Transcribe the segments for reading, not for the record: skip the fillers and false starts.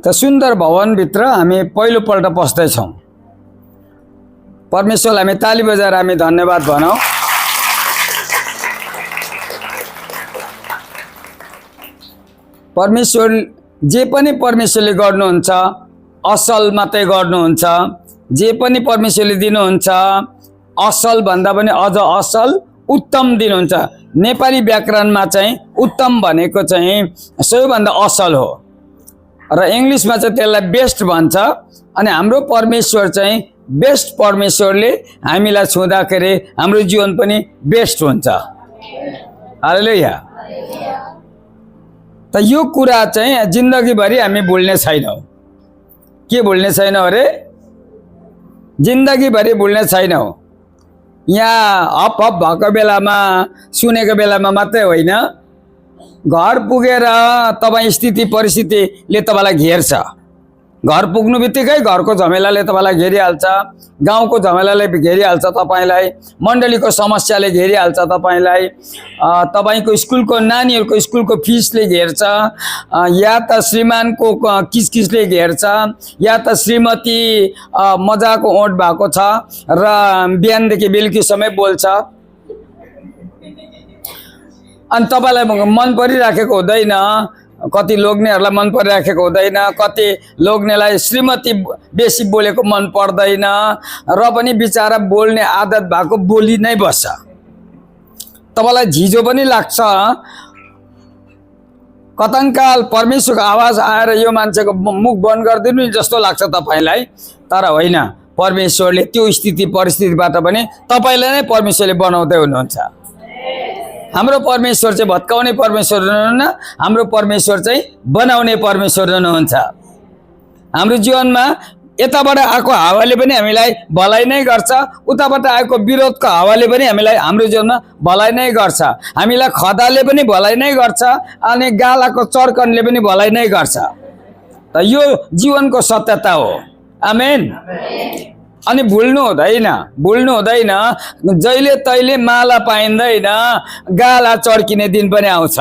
त सुन्दर भवनभित्र हामी पहिलोपल्ट पस्दैछौँ। परमेश्वरलाई हामी ताली बजाएर हामी धन्यवाद भनौँ। परमेश्वर जे पनि परमेश्वरले गर्नुहुन्छ असल मात्रै गर्नुहुन्छ। जे पनि परमेश्वरले दिनुहुन्छ असल भन्दा पनि अझ असल उत्तम दिनुहुन्छ। नेपाली व्याकरणमा चाहिँ उत्तम भनेको चाहिँ सबैभन्दा असल हो र इङ्ग्लिसमा चाहिँ त्यसलाई बेस्ट भन्छ। अनि हाम्रो परमेश्वर चाहिँ बेस्ट परमेश्वरले हामीलाई छुँदाखेरि हाम्रो जीवन पनि बेस्ट हुन्छ। हालेलुया। त यो कुरा चाहिँ जिन्दगीभरि हामी भुल्ने छैनौँ। के भुल्ने छैनौँ अरे? जिन्दगीभरि भुल्ने छैनौँ। यहाँ हप हप भएको बेलामा सुनेको बेलामा मात्रै होइन, घर पुगेर तपाईँ स्थिति परिस्थितिले तपाईँलाई घेर्छ। घर पुग्नु बित्तिकै घरको झमेलाले तपाईँलाई घेरिहाल्छ, गाउँको झमेलाले घेरिहाल्छ तपाईँलाई, मण्डलीको समस्याले घेरिहाल्छ तपाईँलाई, तपाईँको स्कुलको नानीहरूको स्कुलको फिसले घेर्छ, या त श्रीमानको किसकिसले घेर्छ, या त श्रीमती मजाको ओठ भएको छ र बिहानदेखि बेलुकीसम्म बोल्छ। अनि तपाईँलाई मन परिराखेको हुँदैन, कति लोग्नेहरूलाई मन परिराखेको हुँदैन, कति लोग्नेलाई श्रीमती बेसी बोलेको मन पर्दैन र पनि बिचारा बोल्ने आदत भएको बोली नै बस्छ। तपाईँलाई झिजो पनि लाग्छ। कतङ्काल परमेश्वरको आवाज आएर यो मान्छेको मुख बन्द गरिदिनु नि जस्तो लाग्छ तपाईँलाई। तर होइन, परमेश्वरले त्यो स्थिति परिस्थितिबाट पनि तपाईँलाई नै परमेश्वरले बनाउँदै हुनुहुन्छ। हाम्रो परमेश्वर चाहिँ भत्काउने परमेश्वर हुनुहुन्न, हाम्रो परमेश्वर चाहिँ बनाउने परमेश्वर हुनुहुन्छ। हाम्रो जीवनमा यताबाट आएको हावाले पनि हामीलाई भलाइ नै गर्छ, उताबाट आएको विरोधको हावाले पनि हामीलाई हाम्रो जीवनमा भलाइ नै गर्छ। हामीलाई खदाले पनि भलाइ नै गर्छ अनि गालाको चर्कनले पनि भलाइ नै गर्छ। त यो जीवनको सत्यता हो। आमेन। अनि भुल्नु हुँदैन, जहिले तैले माला पाइँदैन, गाला चर्किने दिन पनि आउँछ।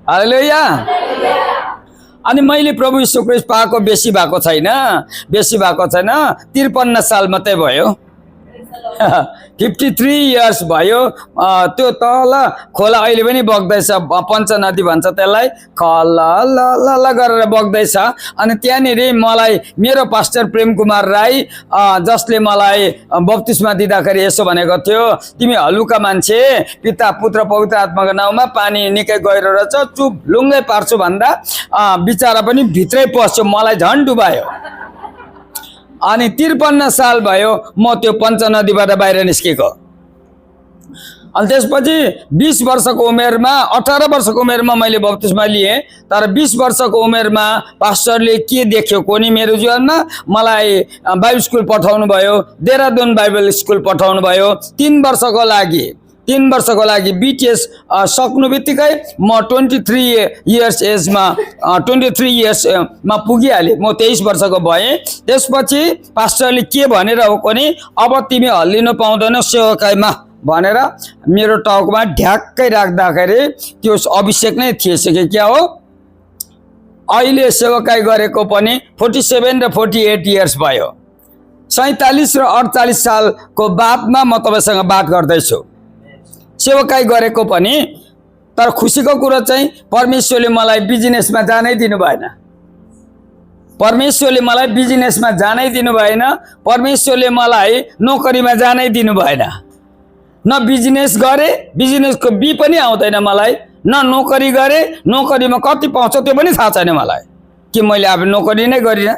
हालेलुया। अनि मैले प्रभु यीशु ख्रीष्ट पाएको बेसी भएको छैन, 53 साल मात्रै भयो। 53 इयर्स भयो। त्यो तल खोला अहिले पनि बग्दैछ, पञ्चनदी भन्छ त्यसलाई, खला ल ल ल गरेर बग्दैछ। अनि त्यहाँनिर मलाई मेरो पास्टर प्रेम कुमार राई जसले मलाई बप्तिस्मा दिँदाखेरि यसो भनेको थियो, तिमी हलुका मान्छे, पिता पुत्र पवित्र आत्माको नाउँमा पानी निकै गहिरो रहेछ, चुप लुङ्गै पार्छु भन्दा बिचारा पनि भित्रै पस्यो, मलाई झन् डुबायो। अनि 53 साल भयो म त्यो पञ्चनदीबाट बाहिर निस्केको। अनि त्यसपछि 20 वर्षको उमेरमा, 18 वर्षको उमेरमा मैले बप्तिस्मा लिएँ। तर 20 वर्षको उमेरमा पास्टरले के देख्यो कोनी मेरो जीवनमा, मलाई बाइबल स्कुल पठाउनु भयो, देहरादून बाइबल स्कुल पठाउनु भयो। 3 वर्षको लागि बिटिएस सक्नु बित्तिकै म 23 इयर्स एजमा 23 इयर्समा पुगिहालेँ। म 23 वर्षको भएँ। त्यसपछि पास्टरले के भनेर हो कोनी, अब तिमी हल्लिनु पाउँदैनौ सेवकाईमा भनेर मेरो टाउकोमा ढ्याक्कै राख्दाखेरि त्यो अभिषेक नै थिएछ कि क्या हो। अहिले सेवकाई गरेको पनि 47 र 48 इयर्स भयो। 47 र 48 सालको बादमा म तपाईसँग बात गर्दैछु। सेवकाई गरेको पनि, तर खुसीको कुरो चाहिँ परमेश्वरले मलाई बिजनेसमा जानै दिनु भएन। परमेश्वरले मलाई बिजनेसमा जानै दिनु भएन। परमेश्वरले मलाई नोकरीमा जानै दिनु भएन। न बिजनेस गरे, बिजनेसको बी पनि आउँदैन मलाई, न नोकरी गरे, नोकरीमा कति पाउँछ त्यो पनि थाहा छैन मलाई, कि मैले अब नोकरी नै गरिनँ,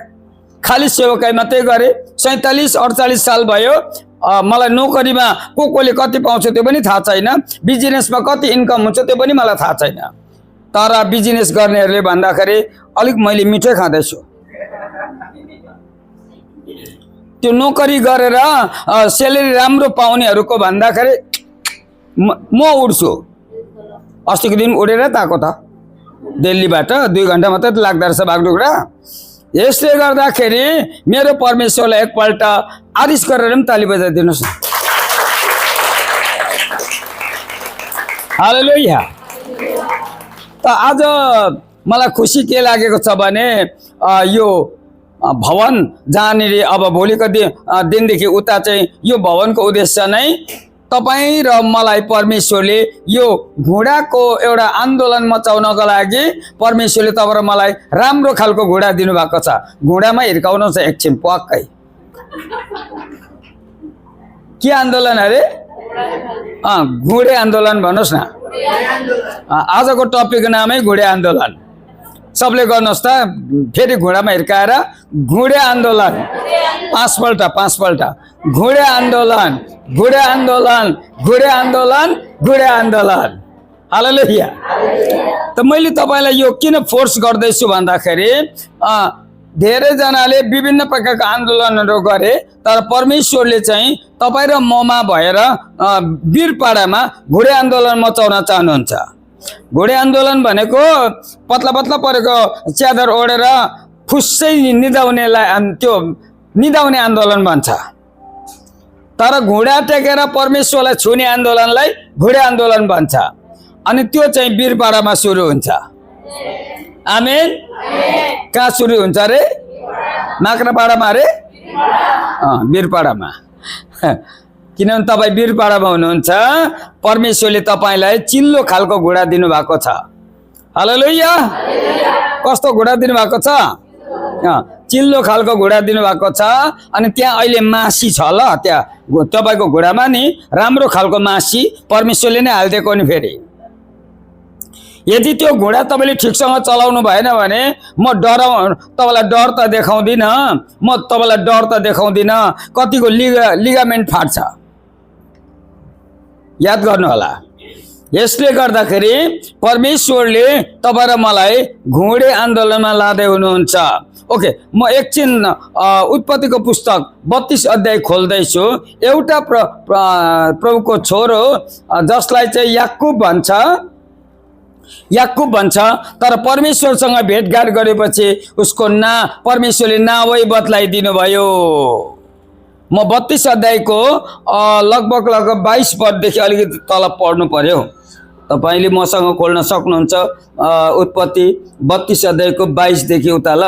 खाली सेवकाई मात्रै गरेँ। 47-48 साल भयो, मलाई नोकरीमा कोले कति पाउँछ त्यो पनि थाहा छैन, बिजनेसमा कति इन्कम हुन्छ त्यो पनि मलाई थाहा छैन। तर बिजनेस गर्नेहरूले भन्दाखेरि अलिक मैले मिठै खाँदैछु। त्यो नोकरी गरेर स्यालेरी राम्रो पाउनेहरूको भन्दाखेरि म उड्छु। अस्तिको दिन उडेर ताको त दिल्लीबाट 2 घण्टा मात्रै लाग्दो रहेछ बागडोग्रा। यसले गर्दाखेरि मेरो परमेश्वरलाई एकपल्ट आदेश गरेर पनि ताली बजाइदिनुहोस् न। हालेलुया। त आज मलाई खुसी के लागेको छ भने यो भवन जहाँनिर अब भोलिको दिनदेखि उता चाहिँ यो भवनको उद्देश्य नै तपाईँ र मलाई परमेश्वरले यो घुँडाको एउटा आन्दोलन मचाउनको लागि परमेश्वरले तपाईँ र मलाई राम्रो खालको घुँडा दिनुभएको छ। घुँडामा हिर्काउनु छ एकछिन पक्कै। के आन्दोलन अरे? घुँडे आन्दोलन भन्नुहोस् न। आजको टपिकको नामै घुँडे आन्दोलन। सबले गर्नुहोस् त, फेरि घुँडामा हिर्काएर घुँडे आन्दोलन 5 पल्ट घुँडे आन्दोलन, घुँडे आन्दोलन, घुँडे आन्दोलन, घुँडे आन्दोलन। हालेलुया। त मैले तपाईलाई यो किन फोर्स गर्दैछु भन्दाखेरि धेरैजनाले विभिन्न प्रकारका आन्दोलनहरू गरे, तर परमेश्वरले चाहिँ तपाईँ र ममा भएर वीरपाडामा घुँडे आन्दोलन मचाउन चाहनुहुन्छ। घुँडे आन्दोलन भनेको पतला पतला परेको च्यादर ओढेर फुस्सै निदाउनेलाई त्यो निदाउने आन्दोलन भन्छ। तर घुँडा टेकेर परमेश्वरलाई छुने आन्दोलनलाई घुँडे आन्दोलन भन्छ। अनि त्यो चाहिँ वीरपाडामा सुरु हुन्छ। आमेन। कहाँ सुरु हुन्छ अरे? माक्रापाडामा अरे? वीरपाडामा। किनभने तपाईँ वीरपाडामा हुनुहुन्छ, परमेश्वरले तपाईँलाई चिल्लो खालको घुँडा दिनुभएको छ। हालेलुया। कस्तो घुँडा दिनुभएको छ? चिल्लो खालको घुँडा दिनुभएको छ। अनि त्यहाँ अहिले मासी छ ल, त्यहाँ तपाईँको घुँडामा नि राम्रो खालको मासी परमेश्वरले नै हालिदिएको नि। फेरि यदि त्यो घुँडा तपाईँले ठिकसँग चलाउनु भएन भने म तपाईँलाई डर त देखाउँदिनँ, म तपाईँलाई डर त देखाउँदिनँ। कतिको लिगामेन्ट फाट्छ, याद गर्नु होला। यसले गर्दाखेरि परमेश्वरले तपाईँ र मलाई घुँडे आन्दोलनमा लाँदै हुनुहुन्छ। ओके, म एकछिन उत्पत्तिको पुस्तक 32 अध्याय खोल्दैछु। एउटा प्रभुको छोरो जसलाई चाहिँ याकुब भन्छ, तर परमेश्वरसँग भेटघाट गरेपछि उसको परमेश्वरले नामै बदलाइदिनु भयो। म 32 अध्यायको लगभग 22 पददेखि अलिकति तल पढ्नु पर्यो। तपाईले मसँग खोल्न सक्नुहुन्छ उत्पत्ति 32 अध्यायको 22 देखि उता ल।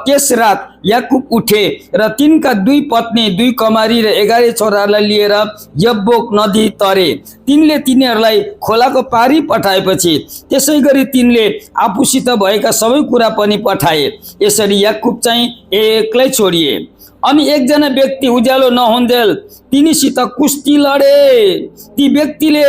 त्यस रात याकुब उठे र तिनका 2 पत्नी 2 कमारी र 11 छोराहरूलाई लिएर यब्बोक नदी तरे। तिनले तिनीहरूलाई खोलाको पारी पठाएपछि त्यसै गरी तिनले आफूसित भएका सबै कुरा पनि पठाए। यसरी याकुब चाहिँ एक्लै छोडिए। अनि एकजना व्यक्ति उज्यालो नहुन्जेल तिनीसित कुस्ती लडे। ती व्यक्तिले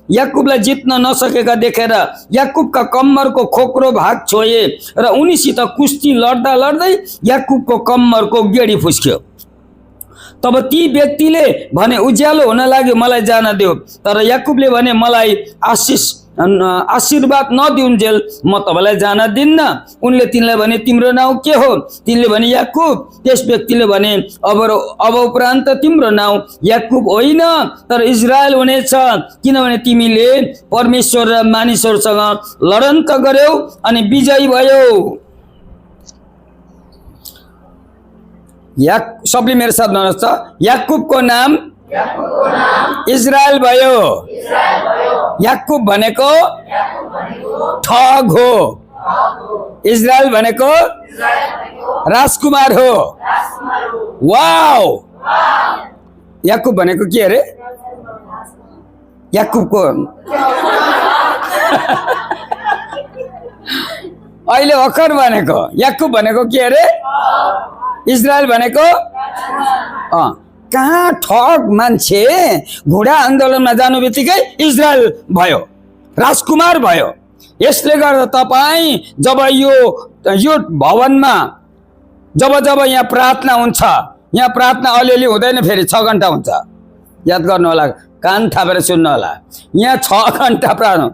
याकुबलाई जित्न नसकेका देखेर याकुबका कम्मरको खोक्रो भाग छोए र उनीसित कुस्ती लड्दा लड्दै याकुबको कम्मरको गेडी फुस्क्यो। तब ती व्यक्तिले भने उज्यालो हुन लाग्यो, मलाई जान देऊ। तर याकुबले भने मलाई आशीर्वाद नदिउन्जेल म तपाईलाई जान दिन्न। उनले तिनलाई भने तिम्रो नाउँ के हो? तिनले भने याकुब। त्यस व्यक्तिले भने अब उपरान्त तिम्रो नाउँ याकुब होइन तर इजरायल हुनेछ, किनभने तिमीले परमेश्वर र मानिसहरूसँग लडन्त गर्यौ अनि विजयी भयौ। सबले मेरो साथ भन्नुहोस् त, याकुबको नाम इजरायल भयो। याकुब भनेको ठग हो, इजरायल भनेको राजकुमार हो। वाओ! याकुब भनेको के अरे? याकुबको अहिले भर्खर भनेको याकुब भनेको के अरे? इजरायल भनेको कहाँ ठग मान्छे घुँडा आन्दोलनमा जानु बित्तिकै इजरायल भयो, राजकुमार भयो। यसले गर्दा तपाईँ जब यो भवनमा जब यहाँ प्रार्थना हुन्छ, यहाँ प्रार्थना अलिअलि हुँदैन, फेरि 6 घण्टा हुन्छ। याद गर्नु होला, कान थापेर सुन्नु होला। यहाँ 6 घण्टा प्रार्थना,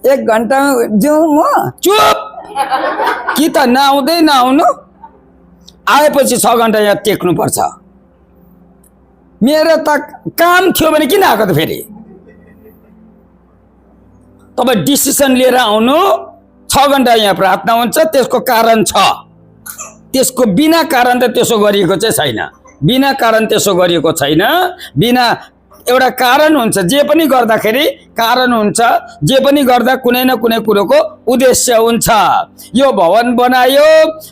1 घण्टा जाउँ म चुप कि त नआउँदै नआउनु, आएपछि 6 घण्टा यहाँ टेक्नु पर्छ। मेरो त काम थियो भने किन आएको त? फेरि तपाईँ डिसिसन लिएर आउनु। 6 घण्टा यहाँ प्रार्थना हुन्छ, त्यसको कारण छ। त्यसको बिना कारण त त्यसो गरिएको चाहिँ छैन। बिना कारण त्यसो गरिएको छैन। बिना एउटा कारण हुन्छ। जे पनि गर्दाखेरि कारण हुन्छ, जे पनि गर्दा कुनै न कुनै कुरोको उद्देश्य हुन्छ। यो भवन बनायो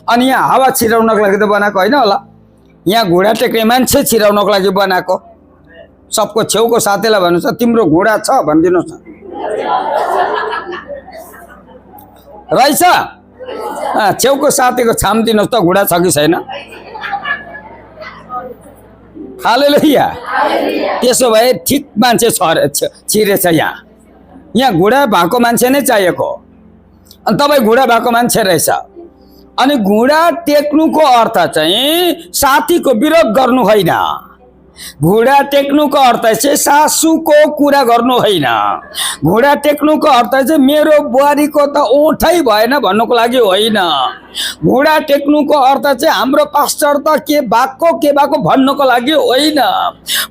अनि यहाँ हावा छिराउनको लागि त बनाएको होइन होला, यहाँ घुँडा टेक्ने मान्छे छिराउनको लागि बनाएको। सबको छेउको साथीलाई भन्नुहोस् तिम्रो घुँडा छ भनिदिनुहोस् न, रहेछ? छेउको साथीको छाम्दिनुहोस् त घुँडा छ कि छैन। हालेलुया। त्यसो भए ठिक मान्छे छिरेछ। यहाँ घुँडा भएको मान्छे नै चाहिएको, अनि तपाईँ घुँडा भएको मान्छे रहेछ। अनि घुँडा टेक्नुको अर्थ चाहिँ साथीको विरोध गर्नु होइन। घुँडा टेक्नुको अर्थ चाहिँ सासूको कुरा गर्नु होइन। घुँडा टेक्नुको अर्थ चाहिँ मेरो बुहारीको त ओठै भएन भन्नुको लागि होइन। घुँडा टेक्नुको अर्थ चाहिँ हाम्रो पास्टर त के भएको भन्नुको लागि होइन।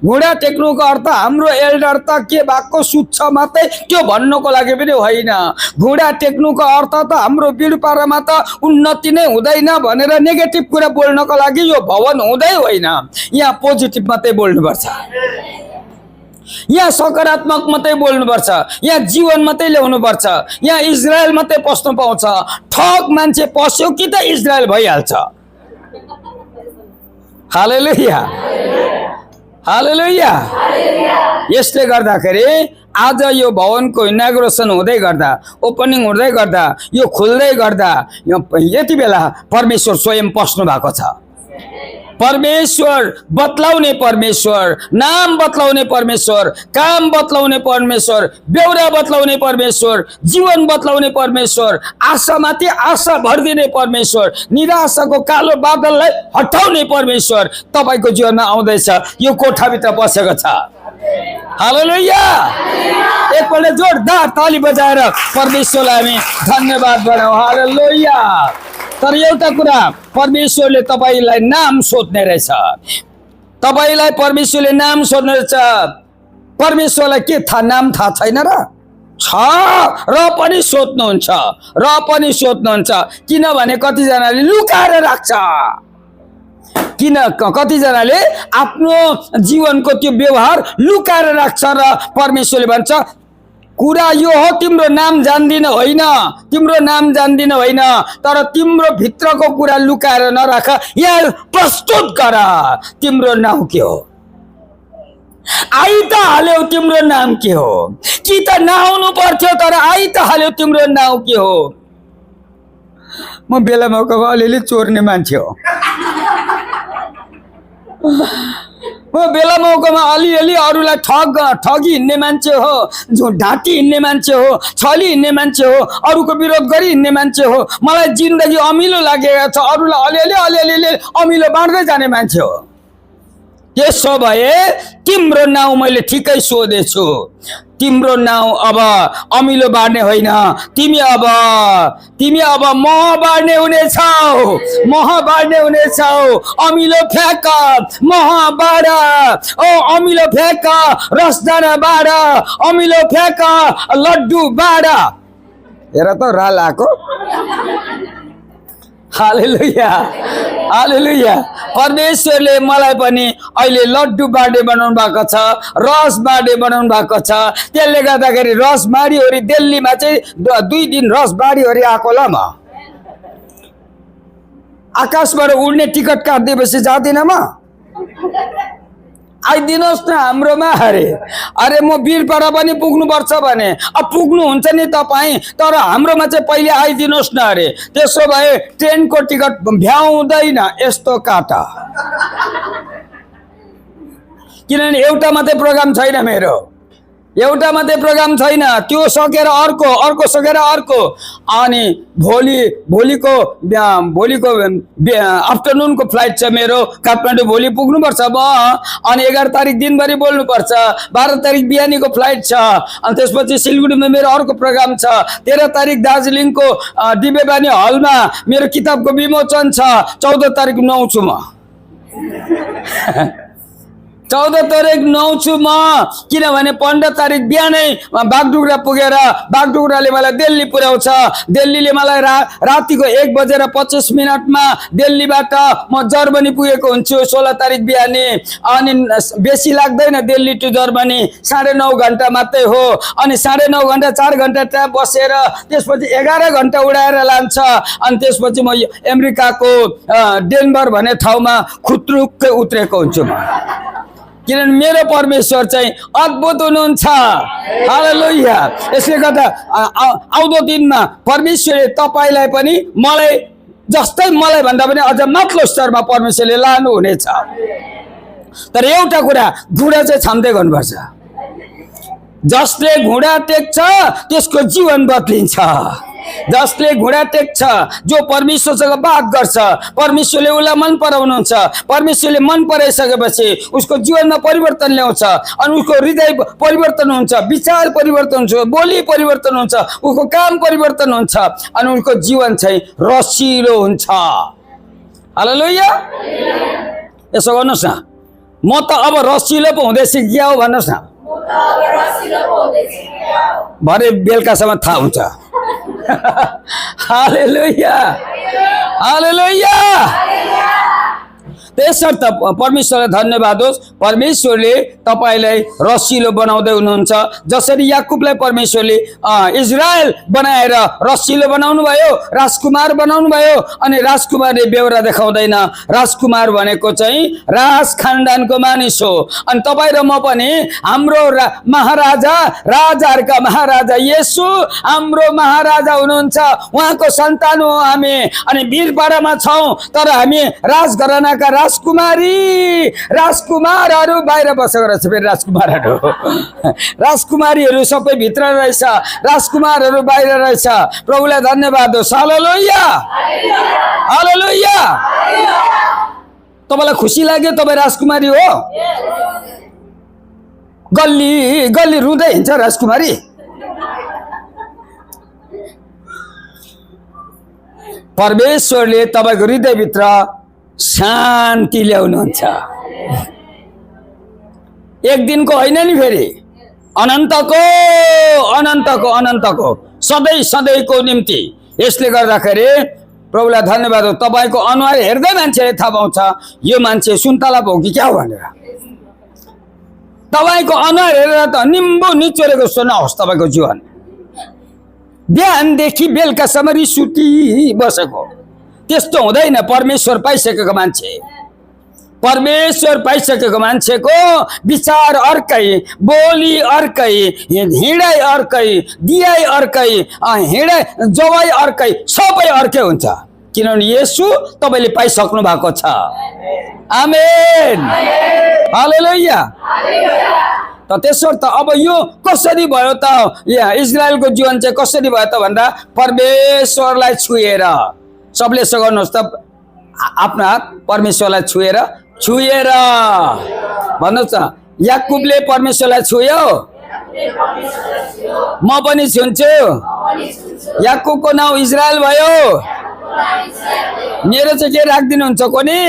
घुँडा टेक्नुको अर्थ हाम्रो एल्डर त के भएको सुत्छ मात्रै त्यो भन्नुको लागि पनि होइन। घुँडा टेक्नुको अर्थ त हाम्रो बिडपारामा त उन्नति नै हुँदैन भनेर नेगेटिभ कुरा बोल्नको लागि यो भवन हुँदै होइन। यहाँ पोजिटिभ मात्रै बोल्नुपर्छ, यहाँ सकारात्मक मात्रै बोल्नुपर्छ, यहाँ जीवन मात्रै ल्याउनुपर्छ। यहाँ इजरायल मात्रै पस्नु पाउँछ। ठग मान्छे पस्यो कि त इजरायल भइहाल्छ। हालेलुया, हालेलुया। यसले गर्दाखेरि आज यो भवनको इनाग्रेसन हुँदै गर्दा, ओपनिङ हुँदै गर्दा, यो खुल्दै गर्दा यति बेला परमेश्वर स्वयं पस्नु भएको छ। परमेश्वर बतलाउने परमेश्वर, नाम बतलाउने परमेश्वर, काम बतलाउने परमेश्वर, बेउरा बतलाउने परमेश्वर, जीवन बतलाउने परमेश्वर, आशामाथि आशा भरिदिने परमेश्वर, निराशाको कालो बादललाई हटाउने परमेश्वर तपाईको जीवनमा आउँदैछ। यो कोठाभित्र बसेको छ। हालेलुया। एकपल्ट जोरदार ताली बजाएर परमेश्वरलाई हामी धन्यवाद गरौँ। हालेलुया। तर एउटा कुरा, परमेश्वरले तपाईलाई नाम सोध्ने रहेछ। तपाईलाई परमेश्वरले नाम सोध्ने रहेछ। परमेश्वरलाई के नाम थाहा छैन र? छ, र पनि सोध्नुहुन्छ, र पनि सोध्नुहुन्छ। किनभने कतिजनाले लुकाएर राख्छ। कतिजनाले आफ्नो जीवनको त्यो व्यवहार लुकाएर राख्छ र परमेश्वरले भन्छ कुरा यो हो, तिम्रो नाम जान्दिन होइन, तिम्रो नाम जान्दिन होइन, तर तिम्रो भित्रको कुरा लुकाएर नराख, यहाँ प्रस्तुत गर। तिम्रो नाम के हो? आई त हाल्यौ, तिम्रो नाम के हो? कि त नआउनु पर्थ्यो तर आई त हाल्यौ, तिम्रो नाम के हो? म बेला मौकामा अलिअलि चोर्ने मान्छे हो। म बेला मौकामा अलिअलि अरूलाई ठगी हिँड्ने मान्छे हो, ढाँटी हिँड्ने मान्छे हो, छली हिँड्ने मान्छे हो, अरूको विरोध गरी हिँड्ने मान्छे हो। मलाई जिन्दगी अमिलो लागेको छ, अरूलाई अलिअलि अमिलो बाँड्दै जाने मान्छे हो। त्यसो भए तिम्रो नाउँ मैले ठिकै सोधेछु। तिम्रो नाउँ अब अमिलो बाँड्ने होइन, तिमी अब मह बाँड्ने हुनेछौ, मह बाँड्ने हुनेछौ। अमिलो फ्याँक, मह बाँड। ओ अमिलो फ्याँक, रसदाना बाँड। अमिलो फ्याँक, लड्डु बाँड। हेर त राल आएको। हालेलुया, हालेलुया। परमेश्वरले मलाई पनि अहिले लड्डु बाँडे बनाउनु भएको छ, रस बाँडे बनाउनु भएको छ। त्यसले गर्दाखेरि रस बाँडीहरी दिल्लीमा चाहिँ 2 दिन रस बाँडीहरी आएको ल। म आकाशबाट उड्ने टिकट काट्दिएपछि जाँदिनँ म। आइदिनुहोस् न हाम्रोमा। अरे म वीरपाडा पनि पुग्नुपर्छ भने अब पुग्नुहुन्छ नि तपाईँ, तर हाम्रोमा चाहिँ पहिले आइदिनुहोस् न अरे। त्यसो भए ट्रेनको टिकट भ्याउँदैन, यस्तो काटा। किनभने एउटा मात्रै प्रोग्राम छैन मेरो, एउटा मात्रै प्रोग्राम छैन। त्यो सकेर अर्को, अर्को सकेर अर्को। अनि भोलिको आफ्टरनुनको फ्लाइट छ मेरो काठमाडौँ। भोलि पुग्नुपर्छ म। अनि 11 तारिक दिनभरि बोल्नुपर्छ। 12 तारिक बिहानीको फ्लाइट छ। अनि त्यसपछि सिलगढीमा मेरो अर्को प्रोग्राम छ। 13 तारिक दार्जिलिङको दिव्यवाणी हलमा मेरो किताबको विमोचन छ। 14 तारिक नुहाउँछु म। 14 तारिक 9 छु म, किनभने 15 तारिक बिहानै बागडुग्रा पुगेर बागडुग्राले मलाई दिल्ली पुर्याउँछ। दिल्लीले मलाई रातिको 1:25 मा दिल्लीबाट म जर्मनी पुगेको हुन्छु 16 तारिक बिहानै। अनि बेसी लाग्दैन दिल्ली टु जर्मनी, 9.5 घण्टा मात्रै हो। अनि 9.5 घण्टा 4 घण्टा त्यहाँ बसेर त्यसपछि 11 घण्टा उडाएर लान्छ। अनि त्यसपछि म अमेरिकाको डेनभर भन्ने ठाउँमा खुत्रुक्कै उत्रेको हुन्छु म, किनभने मेरो परमेश्वर चाहिँ अद्भुत हुनुहुन्छ। हालेलुया। यसले गर्दा आउँदो दिनमा परमेश्वरले तपाईलाई पनि मलाई जस्तै मलाई भन्दा पनि अझ माथिल्लो स्तरमा परमेश्वरले लानुहुनेछ। तर एउटा कुरा, घुँडा चाहिँ छाम्दै गर्नुपर्छ। जसले घुँडा टेक्छ त्यसको जीवन बदलिन्छ। जसले घुँडा टेक्छ, जो परमेश्वरसँग बात गर्छ, परमेश्वरले उसलाई मन पराउनुहुन्छ। परमेश्वरले मन पराइसकेपछि उसको जीवनमा परिवर्तन ल्याउँछ। अनि उसको हृदय परिवर्तन हुन्छ, विचार परिवर्तन हुन्छ, बोली परिवर्तन हुन्छ, उसको काम परिवर्तन हुन्छ। अनि उसको जीवन चाहिँ रसिलो हुन्छ। हालेलुया। यसो गर्नुहोस् न, म त अब रसिलो पो हुँदैछ क्या हो भन्नुहोस् न। भरे बेलुकासम्म थाहा हुन्छ। हालेलुया, हालेलुया। त्यसर्थ परमेश्वरलाई धन्यवाद होस्, परमेश्वरले तपाईलाई रसिलो बनाउँदै हुनुहुन्छ। जसरी याकुबलाई परमेश्वरले इजरायल बनाएर रसिलो बनाउनु भयो, राजकुमार बनाउनु भयो। अनि राजकुमारले बेहोरा देखाउँदैन, राजकुमार भनेको चाहिँ राज खानदानको मानिस हो। अनि तपाईँ र म पनि हाम्रो महाराजा, राजाहरूका महाराजा येशू हाम्रो महाराजा हुनुहुन्छ, उहाँको सन्तान हो हामी। अनि वीरपाडामा छौँ, तर हामी राजघरानाका राजकुमारी, राजकुमारहरू बाहिर बसेको रहेछ। फेरि राजकुमारहरू, राजकुमारीहरू सबै भित्र रहेछ, राजकुमारहरू बाहिर रहेछ। प्रभुलाई धन्यवाद होस्। हालेलुया, हालेलुया। तपाईलाई खुसी लाग्यो तपाईँ राजकुमारी हो? गल्ली गल्ली रुँदै हिँड्छ राजकुमारी। परमेश्वरले तपाईँको हृदयभित्र शान्ति ल्याउनुहुन्छ। एक दिनको होइन नि, फेरि अनन्तको अनन्तको अनन्तको सधैँ सधैँको निम्ति। यसले गर्दाखेरि प्रभुलाई धन्यवाद हो। तपाईँको अनुहार हेर्दै मान्छेले थाहा पाउँछ यो मान्छे सुन्तला भयो कि क्या हो भनेर। तपाईँको अनुहार हेरेर त निम्बु निचोरेको जस्तो नहोस् तपाईँको जीवन। बिहानदेखि बेलुकासम्म रिसुटी बसेको त्यस्तो हुँदैन। परमेश्वर पाइसकेको मान्छे, परमेश्वर पाइसकेको मान्छेको विचार अर्कै, बोली अर्कै, हिँडाइ अर्कै, दियाइ अर्कै, हिँडाइ जवाई अर्कै, सबै अर्कै हुन्छ। किनभने येशू तपाईँले पाइसक्नु भएको छ। आमेन, हालेलुया। त त्यसर्थ अब यो कसरी भयो त? यहाँ इजरायलको जीवन चाहिँ कसरी भयो त भन्दा परमेश्वरलाई छुएर। सबले यसो गर्नुहोस् त, आफ्नो हात परमेश्वरलाई छुएर, छुएर भन्नुहोस् त। याकुबले परमेश्वरलाई छुयो, म पनि छुन्छु। याकुबको नाउँ इजरायल भयो। मेरो चाहिँ के राखिदिनुहुन्छ कोनी?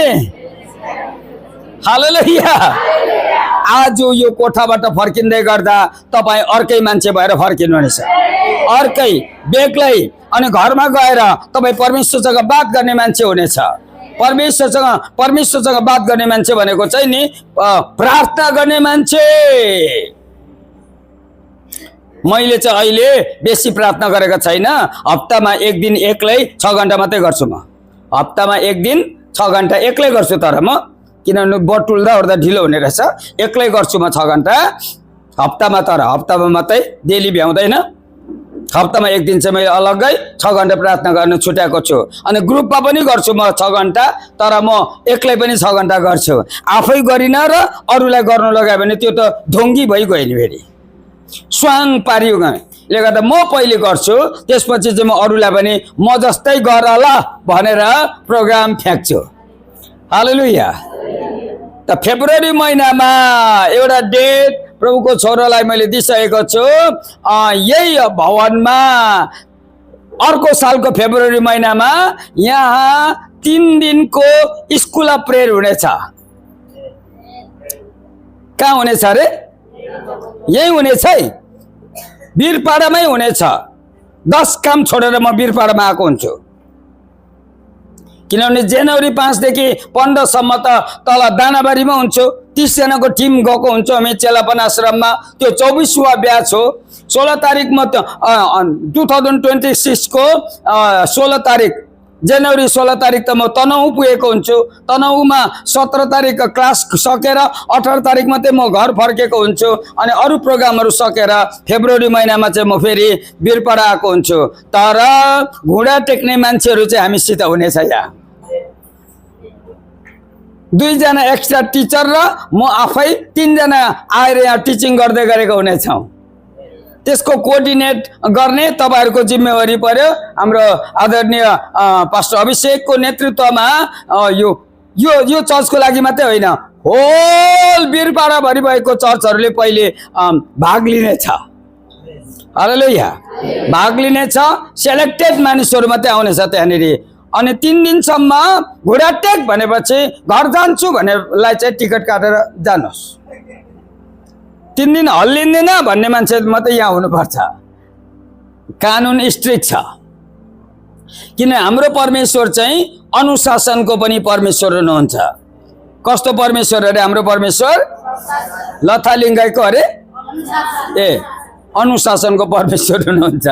हालेलुया। आज यो कोठाबाट फर्किँदै गर्दा तपाईँ अर्कै मान्छे भएर फर्किनुहुनेछ, अर्कै बेग्लै। अनि घरमा गएर तपाईँ परमेश्वरसँग बात गर्ने मान्छे हुनेछ। परमेश्वरसँग बात गर्ने मान्छे भनेको चाहिँ नि प्रार्थना गर्ने मान्छे। मैले चाहिँ अहिले बेसी प्रार्थना गरेको छैन। हप्तामा एक दिन एक्लै 6 घण्टा मात्रै गर्छु म। हप्तामा एक दिन 6 घण्टा एक्लै गर्छु। तर म किनभने बटुल्दा ओर्दा ढिलो हुने रहेछ, एक्लै गर्छु म 6 घण्टा हप्तामा। तर हप्तामा मात्रै, डेली भ्याउँदैन। हप्तामा एक दिन चाहिँ मैले अलग्गै 6 घण्टा प्रार्थना गर्न छुट्याएको छु। अनि ग्रुपमा पनि गर्छु म 6 घण्टा, तर म एक्लै पनि 6 घण्टा गर्छु। आफै गरिन र अरूलाई गर्नु लगायो भने त्यो त ढोङ्गी भइगयो नि, फेरि स्वाङ पारियो गयो। ले गर्दा म पहिले गर्छु, त्यसपछि चाहिँ म अरूलाई पनि म जस्तै गर ल भनेर प्रोग्राम फ्याँक्छु। हालेलुया। त फेब्रुअरी महिनामा एउटा डेट प्रभुको छोरालाई मैले दिइसकेको छु। यही भवनमा अर्को सालको फेब्रुअरी महिनामा यहाँ 3 दिनको स्कुल अफ प्रेयर हुनेछ। कहाँ हुनेछ अरे? यही हुनेछ है, वीरपाडामै हुनेछ। 10 काम छोडेर म वीरपाडामा आएको हुन्छु, किनभने जनवरी 5 देखि 15 सम्म त तल दानाबारीमा हुन्छु। 30 जनाको टिम गएको हुन्छ हामी चेलापन आश्रममा। त्यो 24वां ब्याच हो। 16 तारिक म 2026 को 16 तारिक जनवरी 16 तारिक त म तनहु पुगेको हुन्छु। तनहुमा 17 तारिक क्लास सकेर 18 तारिक मात्रै म घर फर्केको हुन्छु। अनि अरू प्रोग्रामहरू सकेर फेब्रुअरी महिनामा चाहिँ म फेरि वीरपाडा आएको हुन्छु। तर घुँडा टेक्ने मान्छेहरू चाहिँ हामीसित हुनेछ। यहाँ 2 जना एक्स्ट्रा टिचर र म आफै 3 जना आएर यहाँ टिचिङ गर्दै गरेको हुनेछौँ। त्यसको कोअर्डिनेट गर्ने तपाईहरुको जिम्मेवारी पर्यो। हाम्रो आदरणीय पास्टर अभिषेकको नेतृत्वमा यो यो यो चर्चको लागि मात्रै होइन, होल वीरपाडा भरि भएको चर्चहरूले पहिले भाग लिनेछ। हालेलुया, भाग लिनेछ। सेलेक्टेड मानिसहरू मात्रै आउनेछ त्यहाँनिर। अनि 3 दिनसम्म घुँडा टेक भनेपछि घर जान्छु भनेलाई चाहिँ टिकट काटेर जानुहोस्। 3 दिन हल्लिँदैन भन्ने मान्छे मात्रै यहाँ हुनुपर्छ। कानुन स्ट्रिक्ट छ, किन हाम्रो परमेश्वर चाहिँ अनुशासनको पनि परमेश्वर हुनुहुन्छ। कस्तो परमेश्वर अरे हाम्रो परमेश्वर? लथालिङ्गाईको अरे ए अनुशासनको परमेश्वर हुनुहुन्छ।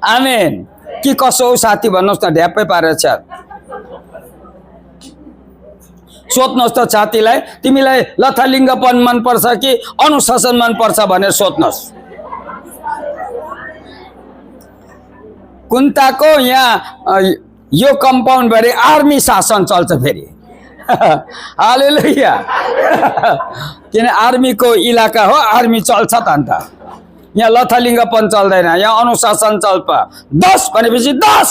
आमेन। कि कसो हो साथी भन्नुहोस् न, ढ्याप्पै पारेर छ। सोध्नुहोस् त साथीलाई, तिमीलाई लथालिङ्गपन मनपर्छ कि अनुशासन मनपर्छ भनेर सोध्नुहोस्। कुन्ताको यहाँ यो कम्पाउन्ड भरि आर्मी शासन चल्छ फेरि। हालेलुया। किन आर्मीको इलाका हो, आर्मी चल्छ त अन्त। यहाँ लथालिङ्गपन चल्दैन, यहाँ अनुशासन चल्छ। 10 भनेपछि 10,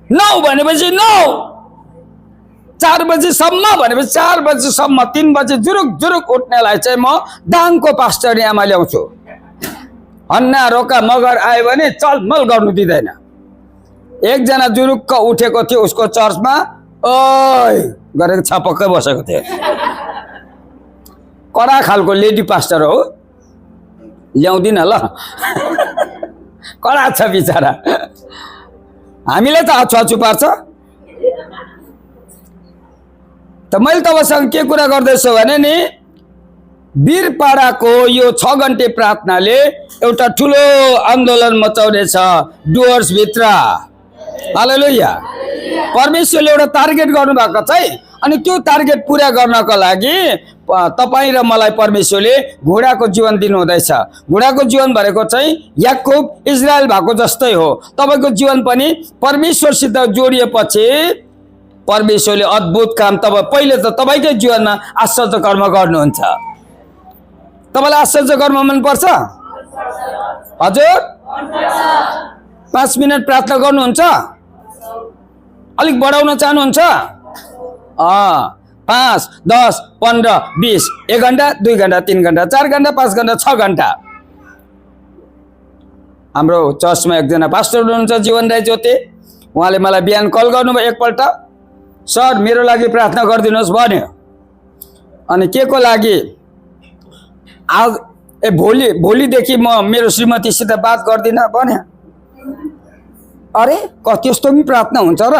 9 भनेपछि 9, 4 बजेसम्म भनेपछि 4 बजेसम्म, 3 बजे जुरुक जुरुक उठ्नेलाई चाहिँ म दाङको पास्टर यहाँमा ल्याउँछु। हन्ना रोका मगर आयो भने चलमल गर्नु दिँदैन। एकजना जुरुक्क उठेको थियो उसको चर्चमा, ओइ गरेको छपक्कै बसेको थियो। कडा खालको लेडी पास्टर हो, ल्याउँदिन ल। कडा छ बिचारा, हामीलाई त आछु पार्छ। त मैले तपाईसँग के कुरा गर्दैछु भने नि, वीरपाडाको यो 6 घण्टे प्रार्थनाले एउटा ठुलो आन्दोलन मचाउनेछ डुवर्स भित्र। हालेलुया। परमेश्वरले एउटा टार्गेट गर्नु भएको छ है। अनि त्यो टार्गेट पूरा गर्नको लागि तपाई र मलाई परमेश्वरले घोडाको जीवन दिनु हुँदैछ। घोडाको जीवन भनेको चाहिँ याकूब इजरायल भएको जस्तै हो। तपाईको जीवन पनि परमेश्वरसित जोडिएपछि परमेश्वरले अद्भुत काम पहिले त तपाईकै जीवनमा आश्चर्य कर्म गर्नुहुन्छ। तपाईलाई आश्चर्य कर्म मन पर्छ? हजुर 5 मिनट प्रार्थना गर्नुहुन्छ? अलिक बढाउन चाहनुहुन्छ? 5, 10, 15, 20, 1 घण्टा, 2 घण्टा, 3 घण्टा, 4 घण्टा, 5 घण्टा, 6 घण्टा। हाम्रो चर्चमा एकजना पास्टर हुनुहुन्छ जीवन राई ज्योति, उहाँले मलाई बिहान कल गर्नुभयो एकपल्ट, सर मेरो लागि प्रार्थना गरिदिनुहोस् भन्यो। अनि के को लागि? आज भोलिदेखि म मेरो श्रीमतीसित बात गर्दिन भन्यो। अरे त्यस्तो पनि प्रार्थना हुन्छ र?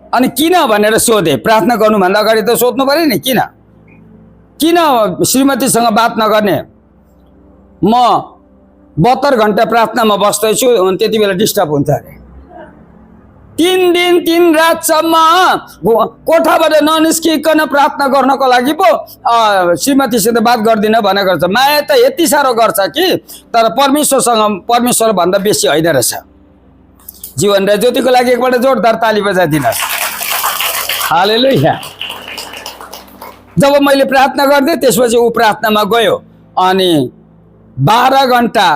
अनि किन भनेर सोधे। प्रार्थना गर्नुभन्दा अगाडि त सोध्नु पर्यो नि, किन श्रीमतीसँग बात नगर्ने? म 72 घण्टा प्रार्थनामा बस्दैछु, त्यति बेला डिस्टर्ब हुन्छ अरे। 3 दिन 3 रातसम्म कोठाबाट ननिस्किकन प्रार्थना गर्नको लागि पो श्रीमतीसित बात गर्दिन भनेको छ। माया त यति साह्रो गर्छ कि, तर परमेश्वर भन्दा बेसी होइन रहेछ। जीवन र ज्योतिको लागि एकपल्ट जोरदार ताली बजाइदिनुहोस्। हालेलुया। जब मैले प्रार्थना गर्दै त्यसपछि ऊ प्रार्थनामा गयो। अनि 12 घण्टा,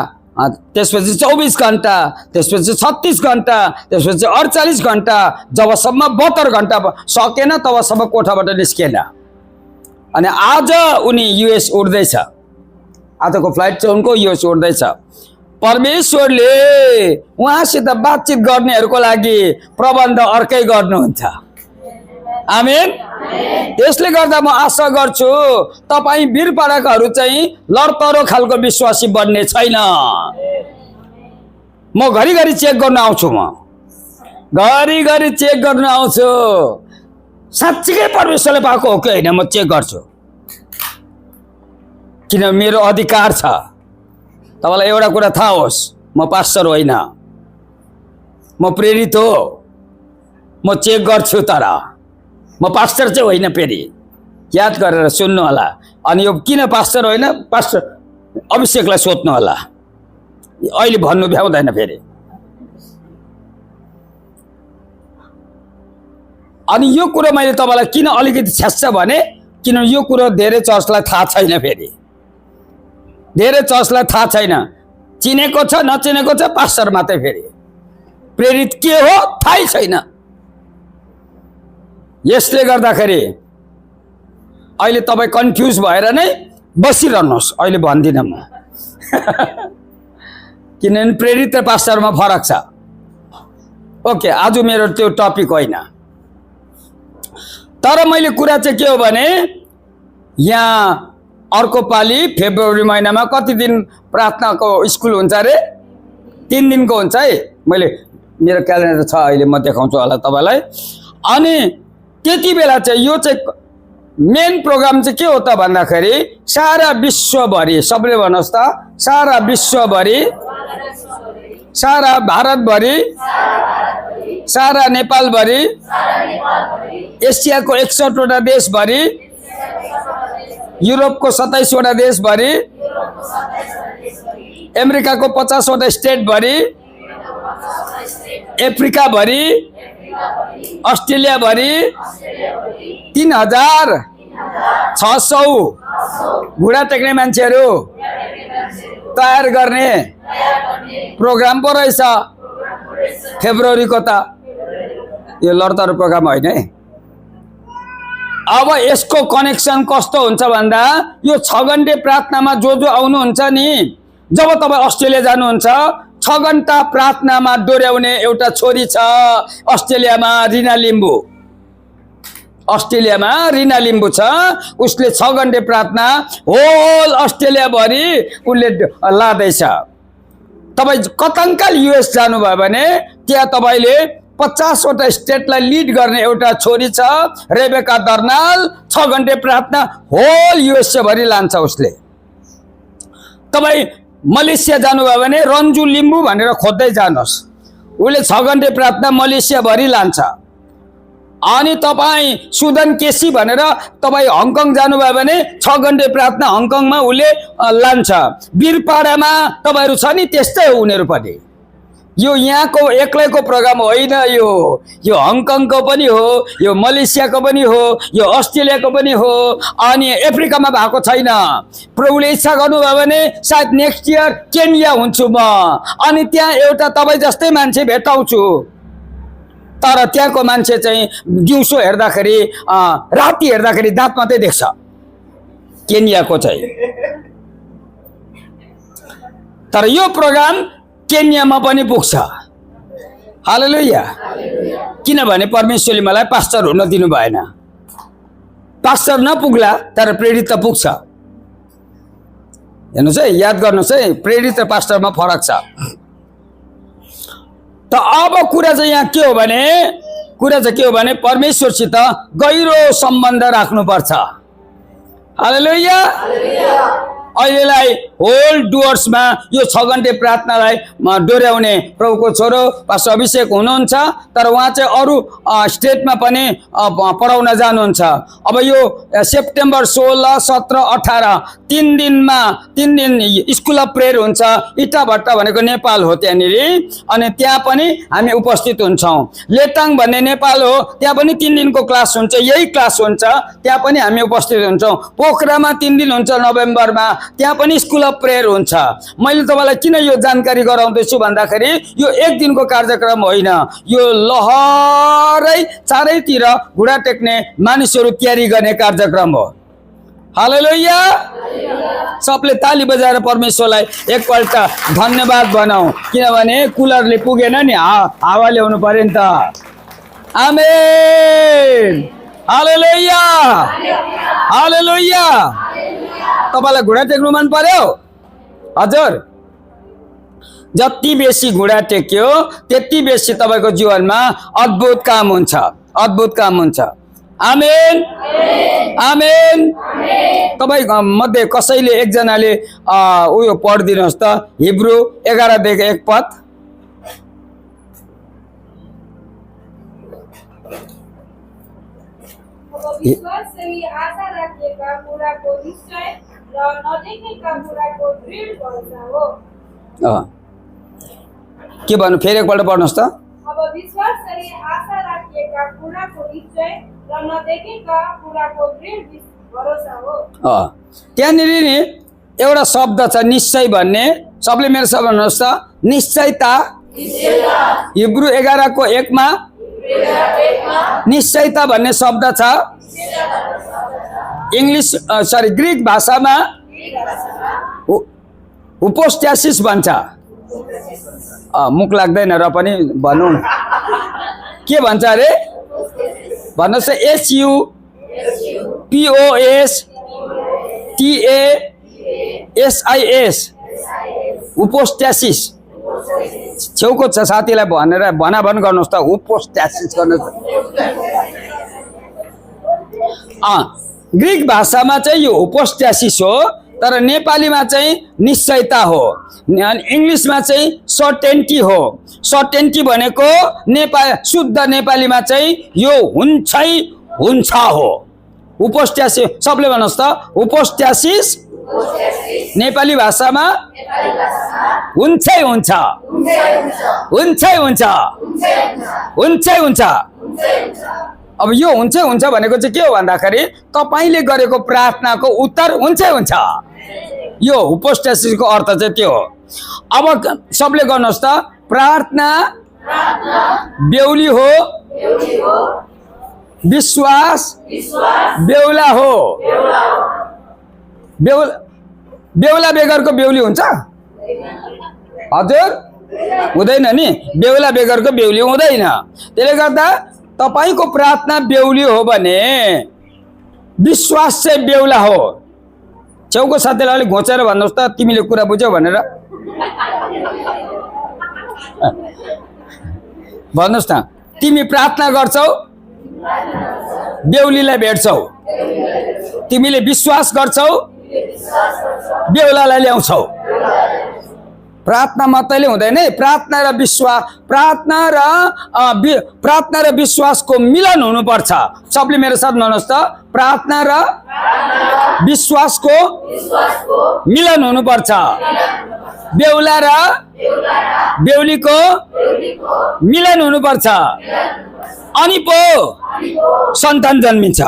त्यसपछि 24 घण्टा, त्यसपछि 36 घण्टा, त्यसपछि 48 घण्टा, जबसम्म 72 घण्टा सकेन तबसम्म कोठाबाट निस्केन। अनि आज उनी युएस उड्दैछ। आजको फ्लाइट चाहिँ उनको युएस उड्दैछ। परमेश्वरले उहाँसित बातचित गर्नेहरूको लागि प्रबन्ध अर्कै गर्नुहुन्छ। आमेन। त्यसले गर्दा म आशा गर्छु तपाईँ वीरपाडाकाहरू चाहिँ लडतरो खालको विश्वासी बन्ने छैन। म घरिघरि चेक गर्न आउँछु, घरिघरि चेक गर्न आउँछु साँच्चीकै परमेश्वरले पाएको हो कि होइन, म चेक गर्छु। किन मेरो अधिकार छ। तपाईँलाई एउटा कुरा थाहा होस्, म पास्टर होइन, म प्रेरित हो, म चेक गर्छु। तर म पास्टर चाहिँ होइन, फेरि याद गरेर सुन्नु होला। अनि यो किन पास्टर होइन, पास्टर अभिषेकलाई सोध्नु होला, अहिले भन्नु भ्याउँदैन फेरि। अनि यो कुरो मैले तपाईँलाई किन अलिकति छ्यास्छ भने, किन यो कुरो धेरै चर्चलाई थाहा छैन। फेरि धेरै चर्चलाई थाहा छैन, चिनेको छ नचिनेको छ पास्टर मात्रै। फेरि प्रेरित के हो थाहै छैन। यसले गर्दाखेरि अहिले तपाईँ कन्फ्युज भएर नै बसिरहनुहोस्, अहिले भन्दिनँ म। किनभने प्रेरित र पास्टरमा फरक छ। ओके, आज मेरो त्यो टपिक होइन। तर मैले कुरा चाहिँ के हो भने, यहाँ अर्को पालि फेब्रुअरी महिनामा कति दिन प्रार्थनाको स्कुल हुन्छ अरे? 3 दिनको हुन्छ है। मैले मेरो क्यालेन्डर छ अहिले, म देखाउँछु होला तपाईँलाई। अनि त्यति बेला चाहिँ यो चाहिँ मेन प्रोग्राम चाहिँ के हो त भन्दाखेरि, सारा विश्वभरि, सबले भन्नुहोस् त, सारा विश्वभरि, सारा भारतभरि, सारा नेपालभरि, एसियाको 61 वटा देशभरि, युरोपको 27 वटा देशभरि, अमेरिकाको 50 वटा स्टेटभरि, अफ्रिकाभरि, अस्ट्रेलियाभरि 3600 घुँडा टेक्ने मान्छेहरू तयार गर्ने प्रोग्राम पो रहेछ फेब्रुअरीको। त यो लडतरो प्रोग्राम होइन है। अब यसको कनेक्सन कस्तो हुन्छ भन्दा, यो 6 घण्टे प्रार्थनामा जो आउनुहुन्छ नि, जब तपाईँ अस्ट्रेलिया जानुहुन्छ, 6 घण्टा प्रार्थनामा डोर्याउने एउटा छोरी छ अस्ट्रेलियामा, रिना लिम्बू। अस्ट्रेलियामा रिना लिम्बू छ। उसले 6 घण्टे प्रार्थना होल अस्ट्रेलियाभरि उसले लाँदैछ। तपाईँ कतङ्काल युएस जानुभयो भने त्यहाँ तपाईँले 50 वटा स्टेटलाई लिड गर्ने एउटा छोरी छ, रेबेका दर्नाल। 6 घण्टे प्रार्थना होल युएसए भरि लान्छ उसले। तपाईँ मलेसिया जानुभयो भने रन्जु लिम्बू भनेर खोज्दै जानुहोस्, उसले 6 घण्टे प्रार्थना मलेसिया भरि लान्छ। अनि तपाईँ सुदन केसी भनेर तपाईँ हङकङ जानुभयो भने 6 घण्टे प्रार्थना हङकङमा उसले लान्छ। वीरपाडामा तपाईँहरू छ नि, त्यस्तै हो उनीहरू पनि। यो यहाँको एक्लैको प्रोग्राम होइन, यो हङकङको पनि हो, यो मलेसियाको पनि हो, यो अस्ट्रेलियाको पनि हो, अनि अफ्रिकामा भएको छैन। प्रभुले इच्छा गर्नुभयो भने सायद नेक्स्ट इयर केन्या हुन्छु म, अनि त्यहाँ एउटा तपाईँ जस्तै मान्छे भेटाउँछु। तर त्यहाँको मान्छे चाहिँ दिउँसो हेर्दाखेरि, राति हेर्दाखेरि दाँत मात्रै देख्छ केन्याको चाहिँ। तर यो प्रोग्राम केन्यामा पनि पुग्छ। हालेलुया। किनभने परमेश्वरले मलाई पास्टर हुन दिनु भएन। पास्टर नपुग्ला तर प्रेरित त पुग्छ। हेर्नुहोस् है, याद गर्नुहोस् है, प्रेरित र पास्टरमा फरक छ। त अब कुरा चाहिँ यहाँ के हो भने, परमेश्वरसित गहिरो सम्बन्ध राख्नुपर्छ। हालेलुया। अहिलेलाई होल डुवर्समा यो 6 घण्टे प्रार्थनालाई डोर्याउने प्रभुको छोरो पास्टर अभिषेक हुनुहुन्छ। तर उहाँ चाहिँ अरू स्टेटमा पनि पढाउन जानुहुन्छ। अब यो सेप्टेम्बर 16, 17, 18 3 दिन स्कुल अफ प्रेयर हुन्छ। इटाभट्टा भनेको नेपाल हो त्यहाँनिर, अनि त्यहाँ पनि हामी उपस्थित हुन्छौँ। लेटाङ भन्ने नेपाल हो, त्यहाँ पनि 3 दिनको क्लास हुन्छ, यही क्लास हुन्छ, त्यहाँ पनि हामी उपस्थित हुन्छौँ। पोखरामा 3 दिन हुन्छ नोभेम्बरमा, त्यहाँ पनि स्कुल अफ प्रेयर हुन्छ। मैले तपाईँलाई किन यो जानकारी गराउँदैछु भन्दाखेरि, यो 1 दिनको कार्यक्रम होइन, यो लहरै चारैतिर घुँडा टेक्ने मानिसहरू तयारी गर्ने कार्यक्रम हो। हालेलुया। सबले ताली बजाएर परमेश्वरलाई एकपल्ट धन्यवाद भनौँ, किनभने कुलरले पुगेन नि, हावा ल्याउनु पर्यो नि त। आमेन। हालेलुया हालेलुया। तपाईलाई घुँडा टेक्नु मन पर्यो? हजुर, जति बेसी घुँडा टेक्यो त्यति बेसी तपाईको जीवनमा अद्भुत काम हुन्छ, अद्भुत काम हुन्छ। आमेन आमेन। तपाई मध्ये कसैले एकजनाले उयो पढिदिनुहोस् त, हिब्रू 11 देखि 1 पद। विश्वासले आशा राखेका कुराको निश्चय र नदेखेका कुराको दृढ भरोसा हो। के भन्नु? फेरि एकपल्ट पढ्नुहोस् त। अब विश्वासले आशा राखेका कुराको निश्चय र नदेखेका कुराको दृढ भरोसा हो। त्यहाँनिर नि एउटा शब्द छ निश्चय भन्ने। सबले मेरो सब भन्नुहोस् त, निश्चयता। हिब्रू 11 को 1 मा निश्चयता भन्ने शब्द छ। इंग्लिश सरी ग्रीक भाषामा उपोस्ट्यासिस भन्छ। मुख लाग्दैन र पनि भन्नु के भन्छ अरे? भन्नुहोस् त। SUPOSTASIS उपोस्ट्यासिस। छेउको छ साथीलाई भनेर भनाभन गर्नुहोस् त, उपोस्ट्यासिस गर्नुहोस्। ग्रीक भाषामा चाहिँ यो उपोस्ट्यासिस हो, तर नेपालीमा चाहिँ निश्चयता हो। इंग्लिशमा चाहिँ सर्टेन्टी हो। सर्टेन्टी भनेको शुद्ध नेपालीमा चाहिँ यो हुन्छै हुन्छ हो। उपोस्ट्यासिस सबले भन्नुहोस् त, उपोस्ट्यासिस नेपाली भाषामा हुन्छै हुन्छ, हुन्छै हुन्छ, हुन्छै हुन्छ। अब यो हुन्छै हुन्छ भनेको चाहिँ के हो भन्दाखेरि तपाईले गरेको प्रार्थनाको उत्तर हुन्छै हुन्छ। यो उपोस्ट्यासिसको अर्थ चाहिँ त्यो हो। अब सबले गर्नुहोस् त, प्रार्थना बेहुली हो, विश्वास बेहुला हो। बेहुला बेगरको बेहुली हुन्छ? हजुर, हुँदैन नि। बेहुला बेगरको बेहुली हुँदैन। त्यसले गर्दा तपाईको प्रार्थना बेहुली हो भने विश्वास चाहिँ बेहुला हो। छेउको साथीलाई अलिक घोचेर भन्नुहोस् त, तिमीले कुरा बुझ्यौ भनेर भन्नुहोस् न। तिमी प्रार्थना गर्छौ, बेहुलीलाई भेट्छौ। तिमीले विश्वास गर्छौ, बेहुलालाई ल्याउँछौ। प्रार्थना मात्रैले हुँदैन है। प्रार्थना र विश्वासको मिलन हुनुपर्छ। सबले मेरो साथ भन्नुहोस् त, प्रार्थना र विश्वासको मिलन हुनुपर्छ। बेहुला र बेहुलीको मिलन हुनुपर्छ, अनि पो सन्तान जन्मिन्छ।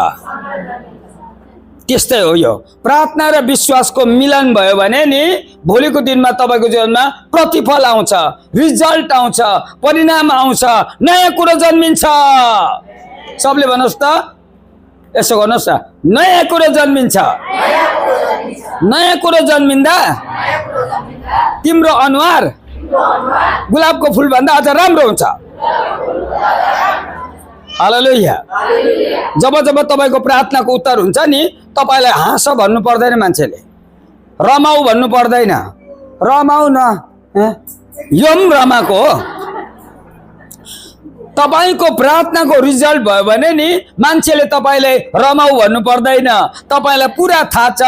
त्यस्तै हो यो। प्रार्थना र विश्वासको मिलन भयो भने नि भोलिको दिनमा तपाईको जीवनमा प्रतिफल आउँछ, रिजल्ट आउँछ, परिणाम आउँछ, नयाँ कुरो जन्मिन्छ। सबले भन्नुहोस् त, यसो गर्नुहोस् न, नयाँ कुरो जन्मिन्छ। नयाँ कुरो जन्मिँदा तिम्रो अनुहार गुलाबको फूल भन्दा अझ राम्रो हुन्छ। हालेलुया। जब जब तपाईको प्रार्थनाको उत्तर हुन्छ नि, तपाईलाई हाँस भन्नु पर्दैन, मान्छेले रमाऊ भन्नु पर्दैन। रमाऊ न, यम रमाको हो। तपाईको प्रार्थनाको रिजल्ट भयो भने नि मान्छेले तपाईलाई रमाऊ भन्नु पर्दैन। तपाईलाई पुरा थाहा छ,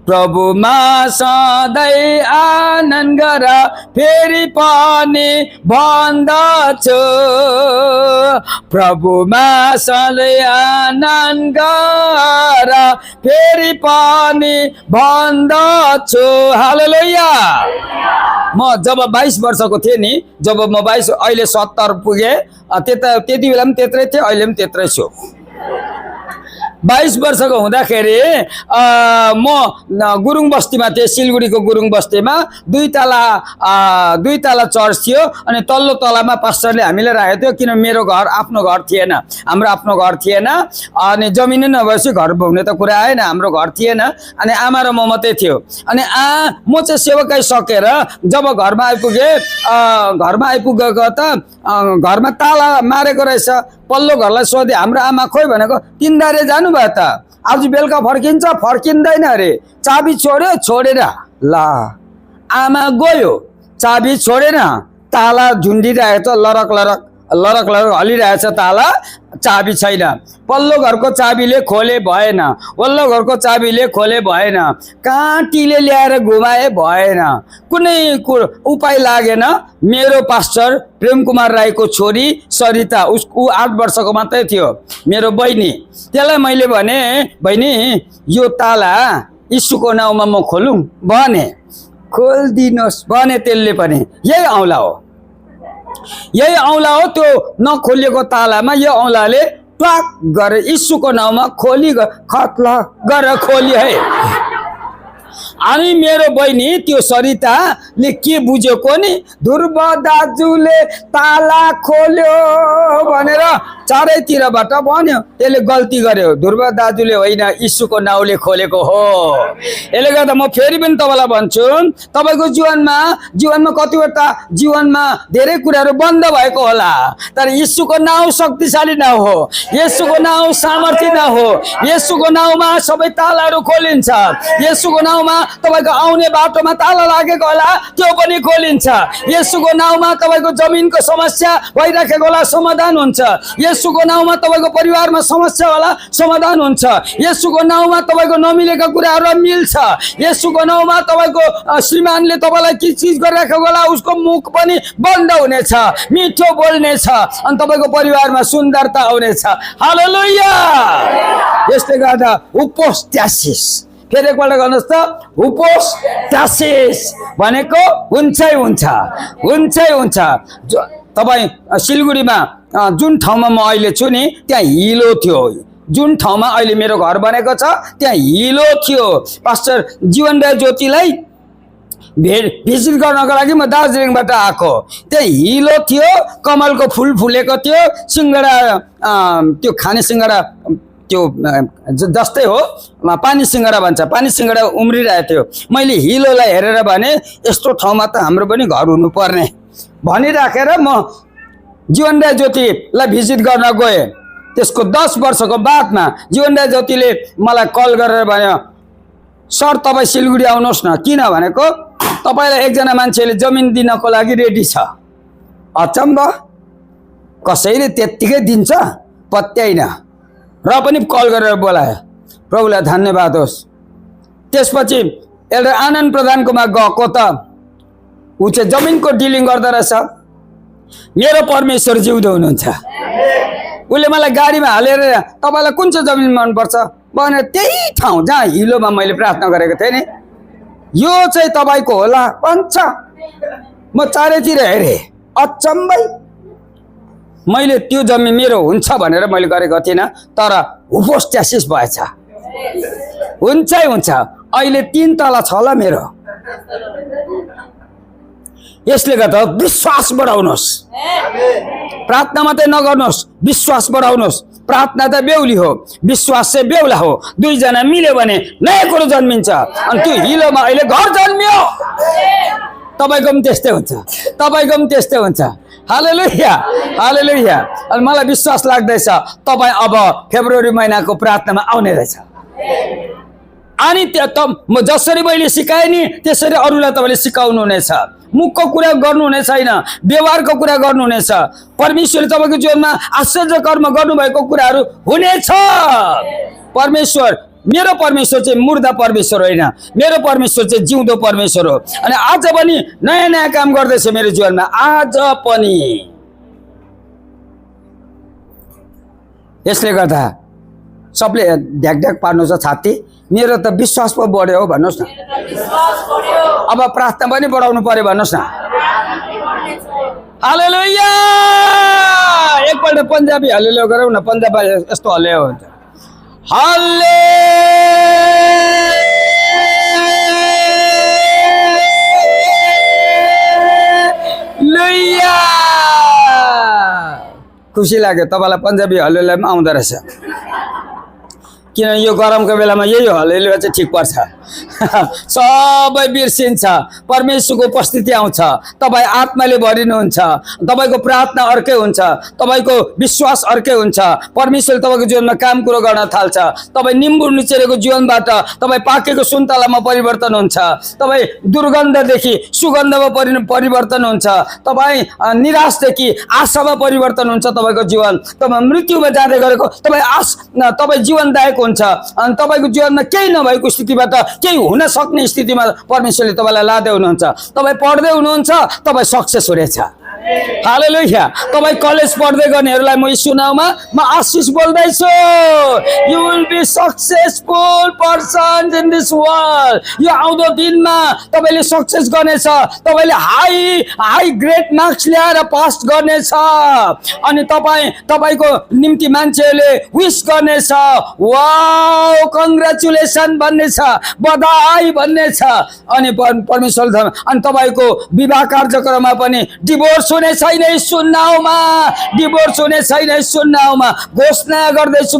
प्रभुमा सधैँ आनन्द गर, फेरि पनि भन्दछु, प्रभुमा सधैँ आनन्द गर, फेरि पनि भन्दछु। हालेलुया। म जब 22 वर्षको थिएँ नि, जब म 22, अहिले 70 पुगे, त्यति बेला पनि त्यत्रै थिएँ, अहिले पनि त्यत्रै छु। 22 वर्षको हुँदाखेरि म गुरुङ बस्तीमा थिएँ। सिलगढीको गुरुङ बस्तीमा दुई तला चर्च थियो, अनि तल्लो तलामा पास्टरले हामीलाई राखेको थियो, किन मेरो घर आफ्नो घर थिएन, हाम्रो आफ्नो घर थिएन। अनि जमिनै नभएपछि घर हुने त कुरा आएन, हाम्रो घर थिएन। अनि आमा र म मात्रै थियो। अनि म चाहिँ सेवकाई सकेर जब घरमा आइपुगेको त घरमा ताला मारेको रहेछ। पल्लो घरलाई सोधे हाम्रो आमा खोइ भनेको तिनधारे जानुभयो त आज बेलुका फर्किन्छ फर्किँदैन अरे चाबी छोड्यो छोडेर ला आमा गयो चाबी छोडेन ताला झुन्डिरहेको छ लरक लरक लरक लरक हलिरहेछ ताला चाबी छैन पल्लो घरको चाबीले खोले भएन वल्लो घरको चाबीले खोले भएन काँटीले ल्याएर घुमाए भएन कुनै उपाय लागेन मेरो पास्टर प्रेम कुमार राईको छोरी सरिता ऊ 8 वर्षको मात्रै थियो मेरो बहिनी त्यसलाई मैले भने बहिनी यो ताला यीशुको नाउँमा म खोलौँ भने खोलिदिनुहोस् भने त्यसले पनि यही औँला हो त्यो नखोलिएको तालामा यो औँलाले ट्वाक गरेर यीशुको नाउँमा खोली खत्ला गरेर खोली है अनि मेरो बहिनी त्यो सरिताले के बुझ्यो नि ध्रुव दाजुले ताला खोल्यो भनेर चारैतिरबाट भन्यो यसले गल्ती गर्यो ध्रुव दाजुले होइन यीशुको नाउँले खोलेको हो यसले गर्दा म फेरि पनि तपाईलाई भन्छु तपाईको जीवनमा कतिवटा जीवनमा धेरै कुराहरू बन्द भएको होला तर यीशुको नाउँ शक्तिशाली नाउँ हो यीशुको नाउँ सामर्थ्य नाउँ हो यीशुको नाउँमा सबै तालाहरू खोलिन्छ यीशुको नाउँमा तपाईको आउने बाटोमा ताला लागेको होला त्यो पनि खोलिन्छ यीशुको नाउँमा तपाईको जमिनको समस्या भइराखेको होला समाधान हुन्छ यीशुको नाउँमा तपाईको परिवारमा समस्या होला समाधान हुन्छ यीशुको नाउँमा तपाईको नमिलेका कुराहरू मिल्छ यीशुको नाउँमा तपाईको श्रीमानले तपाईलाई के चीज गरिराखेको होला उसको मुख पनि बन्द हुनेछ मिठो बोल्नेछ अनि तपाईको परिवारमा सुन्दरता आउनेछ हालेलुया यसले गर्दा उपोस्ट्यासिस फेरि एकपल्ट गर्नुहोस् त उपोस्ट्यासिस भनेको हुन्छै हुन्छ तपाईँ सिलगढीमा जुन ठाउँमा म अहिले छु नि त्यहाँ हिलो थियो जुन ठाउँमा अहिले मेरो घर बनेको छ त्यहाँ हिलो थियो पास्टर जीवन राय ज्योतिलाई भिजिट गर्नको लागि म दार्जिलिङबाट आएको त्यहाँ हिलो थियो कमलको फुल फुलेको थियो सिङ्गडा त्यो खाने सिङ्गडा त्यो जस्तै हो पानी सिङ्गडा भन्छ पानी सिङ्गडा उम्रिरहेको थियो मैले हिलोलाई हेरेर भने यस्तो ठाउँमा त हाम्रो पनि घर हुनुपर्ने भनिराखेर म जीवन राय ज्योतिलाई भिजिट गर्न गएँ त्यसको 10 वर्षको बादमा जीवन राय ज्योतिले मलाई कल गरेर भन्यो सर तपाईँ सिलगढी आउनुहोस् न किन भनेको तपाईँलाई एकजना मान्छेले जमिन दिनको लागि रेडी छ अचम्म कसैले त्यत्तिकै दिन्छ पत्याइन र पनि कल गरेर बोलायो प्रभुलाई धन्यवाद होस् त्यसपछि एउटा आनन्द प्रधानकोमा गएको त ऊ चाहिँ जमिनको डिलिङ गर्दो रहेछ मेरो परमेश्वर जिउँदो हुनुहुन्छ उसले मलाई गाडीमा हालेर तपाईँलाई कुन चाहिँ जमिन मनपर्छ भने त्यही ठाउँ जहाँ हिलोमा मैले प्रार्थना गरेको थिएँ नि यो चाहिँ तपाईँको होला भन्छ म चारैतिर हेरेँ अचम्मै मैले त्यो जमिन मेरो हुन्छ भनेर मैले गरेको थिइनँ तर उपोस्ट्यासिस भएछ हुन्छ अहिले 3 तला छ होला मेरो यसले गर्दा विश्वास बढाउनुहोस् प्रार्थना मात्रै नगर्नुहोस् विश्वास बढाउनुहोस् प्रार्थना त बेहुली हो विश्वास चाहिँ बेहुला हो दुईजना मिल्यो भने नयाँ कुरो जन्मिन्छ अनि त्यो हिलोमा अहिले घर जन्मियो तपाईको पनि त्यस्तै हुन्छ हालेलुया अनि मलाई विश्वास लाग्दैछ तपाईँ अब फेब्रुअरी महिनाको प्रार्थनामा आउने रहेछ अनि म जसरी मैले सिकाएँ नि त्यसरी अरूलाई तपाईँले सिकाउनु हुनेछ मुखको कुरा गर्नुहुने छैन व्यवहारको कुरा गर्नुहुनेछ परमेश्वरले तपाईँको जीवनमा आश्चर्य कर्म गर्नुभएको कुराहरू हुनेछ मेरो परमेश्वर चाहिँ मुर्दा परमेश्वर होइन मेरो परमेश्वर चाहिँ जिउँदो परमेश्वर हो अनि आज पनि नयाँ काम गर्दैछ मेरो जीवनमा आज पनि यसले गर्दा सबले ढ्याक पार्नु छ छाती मेरो त विश्वास पो बढ्यो हो भन्नुहोस् न अब प्रार्थना पनि बढाउनु पर्यो भन्नुहोस् न हालेलुया एकपल्ट पन्जाबी हालेलुया गरौँ न पन्जाबी यस्तो हल्यो हुन्छ हालेलुया खुसी लाग्यो तपाईलाई पन्जाबी हल्लेलुया पनि आउँदो रहेछ किन यो गरमको बेलामा यही हल्लेलुया चाहिँ ठिक पर्छ सबै बिर्सिन्छ, परमेश्वरको उपस्थिति आउँछ, तपाईँ आत्माले भरिनुहुन्छ, तपाईँको प्रार्थना अर्कै हुन्छ, तपाईँको विश्वास अर्कै हुन्छ, परमेश्वरले तपाईँको जीवनमा काम कुरो गर्न थाल्छ, तपाईँ निम्बु निचेरेको जीवनबाट तपाईँ पाकेको सुन्तलामा परिवर्तन हुन्छ, तपाईँ दुर्गन्धदेखि सुगन्धमा परिवर्तन हुन्छ, तपाईँ निराशदेखि आशामा परिवर्तन हुन्छ, तपाईँको जीवन तपाईँ मृत्युमा जाँदै गरेको तपाईँ जीवनदायक हुन्छ, अनि तपाईँको जीवनमा केही नभएको स्थितिबाट केही हुन सक्ने स्थितिमा परमेश्वरले तपाईँलाई लाँदै हुनुहुन्छ। तपाईँ पढ्दै हुनुहुन्छ, तपाईँ सक्सेस हुनेछ। हालेलुया। तपाईँ कलेज पढ्दै गर्नेहरूलाई म यीशु नाममा म आशिष बोल्दैछु। You will be successful person in this world. यो आउँदो दिनमा तपाईँले सक्सेस गर्नेछ, तपाईँले हाई ग्रेड मार्क्स ल्याएर पास गर्नेछ, अनि तपाईँको निम्ति मान्छेहरूले विश गर्नेछ, वाउ कङ्ग्रेचुलेसन भन्नेछ, बधाई भन्नेछ। अनि परमेश्वरले अनि तपाईँको विवाह कार्यक्रममा पनि डिभोर्स हुने छैन यीशु नाउँमा, डिभोर्स हुने छैन यीशु नाउँमा। घोषणा गर्दैछु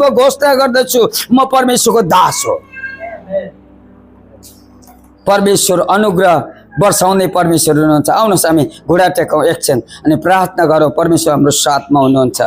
म परमेश्वरको दास हो। परमेश्वर अनुग्रह वर्षाउने परमेश्वर हुनुहुन्छ। आउनुहोस् हामी घुँडा टेकौँ एकछिन अनि प्रार्थना गरौँ। परमेश्वर हाम्रो साथमा हुनुहुन्छ।